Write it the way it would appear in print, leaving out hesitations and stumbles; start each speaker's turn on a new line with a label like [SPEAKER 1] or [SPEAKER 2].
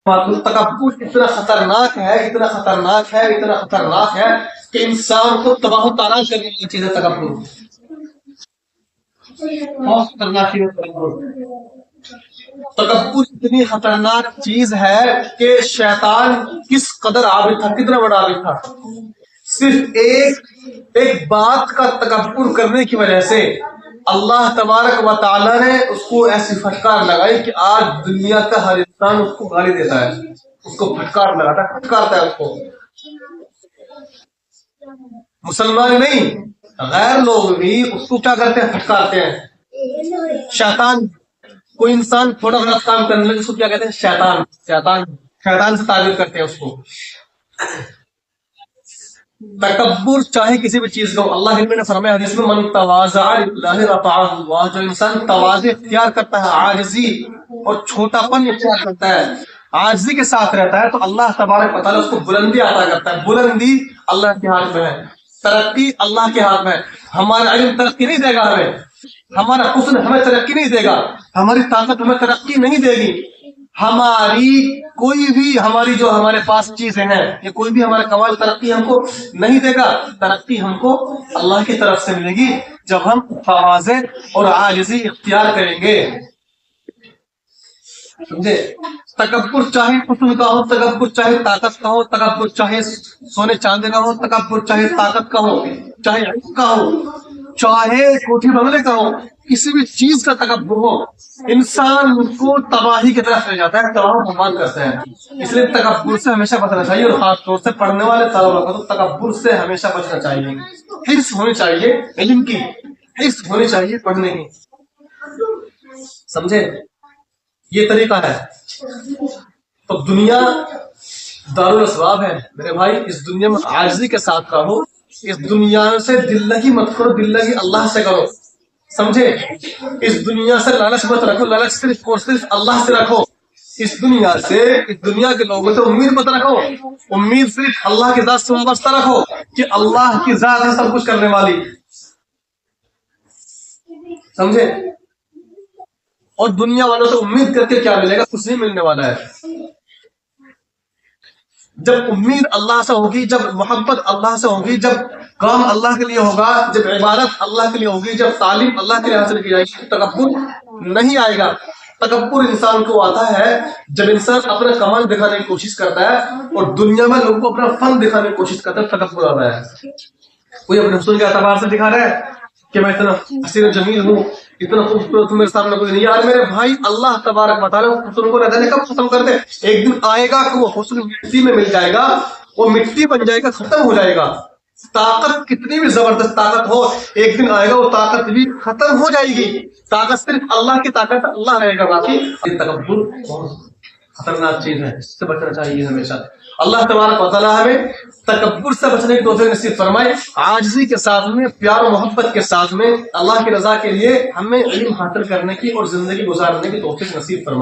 [SPEAKER 1] تکبر اتنا خطرناک ہے، اتنا خطرناک ہے، اتنا خطرناک ہے کہ انسان کو تباہ و تاراج کرنے والی چیز ہے تکبر. بہت خطرناک چیز ہے تکبر. تکبر اتنی خطرناک چیز ہے کہ شیطان کس قدر عابد تھا، کتنا بڑا عابد تھا. صرف ایک بات کا تکبر کرنے کی وجہ سے اللہ تبارک و تعالیٰ نے اس کو ایسی پھٹکار لگائی کہ آج دنیا کا ہر انسان اس کو گالی دیتا ہے، اس کو پھٹکار لگاتا ہے، پھٹکارتا ہے اس کو. مسلمان نہیں، غیر لوگ بھی اس کو کیا کرتے ہیں، پھٹکارتے ہیں. شیطان، کوئی انسان تھوڑا غلط کام کرنے لگے اس کو کیا کہتے ہیں، شیطان. شیطان سے تعبیر کرتے ہیں اس کو. تکبر چاہے کسی بھی چیز کا ہو، اللہ نے فرمایا حدیث میں من تواضع للہ رفعہ اللہ، جو انسان تواضع اختیار کرتا ہے، عاجزی اور چھوٹا پن اختیار کرتا ہے، عاجزی کے ساتھ رہتا ہے، تو اللہ تبارک و تعالیٰ اس کو بلندی عطا کرتا ہے. بلندی اللہ کے ہاتھ میں ہے، ترقی اللہ کے ہاتھ میں ہے. ہمارا علم ترقی نہیں دے گا ہمیں، ہمارا حسن ہمیں ترقی نہیں دے گا، ہماری طاقت ہمیں ترقی نہیں دے گی، ہماری کوئی بھی ہماری جو ہمارے پاس چیزیں ہیں یا کوئی بھی ہمارا کمال ترقی ہم کو نہیں دے گا. ترقی ہم کو اللہ کی طرف سے ملے گی جب ہم تواضع اور عاجزی اختیار کریں گے. سمجھے؟ تکبر چاہے حسن کا ہو، تکبر چاہے طاقت کا ہو، تکبر چاہے سونے چاندے کا ہو، تکبر چاہے طاقت کا ہو، چاہے علم کا ہو، چاہے کوٹھی بنگلے کا ہو، کسی بھی چیز کا تکبر ہو، انسان کو تباہی کی طرف لے جاتا ہے، تباہ و برباد کرتا ہے. اس لیے تکبر سے ہمیشہ بچنا چاہیے، اور خاص طور سے پڑھنے والے طلباء کو تو تکبر سے ہمیشہ بچنا چاہیے. حرص ہونی چاہیے علم کی، حرص ہونی چاہیے پڑھنے کی. سمجھے؟ یہ طریقہ ہے. تو دنیا دارالاسباب ہے میرے بھائی، اس دنیا میں عاجزی کے ساتھ رہو، اس دنیا سے دل لگی مت کرو، دل لگی اللہ سے کرو. سمجھے؟ اس دنیا سے لالچ مت رکھو، لالچ صرف اور صرف اللہ سے رکھو. اس دنیا سے، اس دنیا کے لوگوں سے امید مت رکھو، امید صرف اللہ کی ذات سے وابستہ رکھو کہ اللہ کی ذات ہے سب کچھ کرنے والی. سمجھے؟ اور دنیا والوں سے امید کر کے کیا ملے گا، کچھ نہیں ملنے والا ہے. جب امید اللہ سے ہوگی، جب محبت اللہ سے ہوگی، جب کام اللہ کے لیے ہوگا، جب عبادت اللہ کے لیے ہوگی، جب تعلیم اللہ کے لیے حاصل کی جائے گی، تکبر نہیں آئے گا. تکبر انسان کو آتا ہے جب انسان اپنا کمال دکھانے کی کوشش کرتا ہے اور دنیا میں لوگوں کو اپنا فن دکھانے کی کوشش کرتا ہے، تکبر آتا ہے. کوئی اپنے حسن کے اعتبار سے دکھا رہا ہے کہ میں اتنا حسین و جمیل ہوں، اتنا خوبصورت ہوں، میرے سامنے کوئی نہیں. یار میرے بھائی، اللہ تبارک و تعالیٰ حسن کو نہ جانے کب ختم کر دے. ایک دن آئے گا کہ وہ حسن مٹی میں مل جائے گا، وہ مٹی بن جائے گا، ختم ہو جائے گا. طاقت کتنی بھی زبردست طاقت ہو، ایک دن آئے گا وہ طاقت بھی ختم ہو جائے گی. طاقت صرف اللہ کی طاقت، اللہ رہے گا باقی. تکبر بہت خطرناک چیز ہے، اس سے بچنا چاہیے ہمیشہ. اللہ تبارک و تعالیٰ ہمیں تکبر سے بچنے کی توفیق نصیب فرمائے. عاجزی کے ساتھ میں، پیار و محبت کے ساتھ میں، اللہ کی رضا کے لیے ہمیں علم حاصل کرنے کی اور زندگی گزارنے کی توفیق نصیب فرمائے.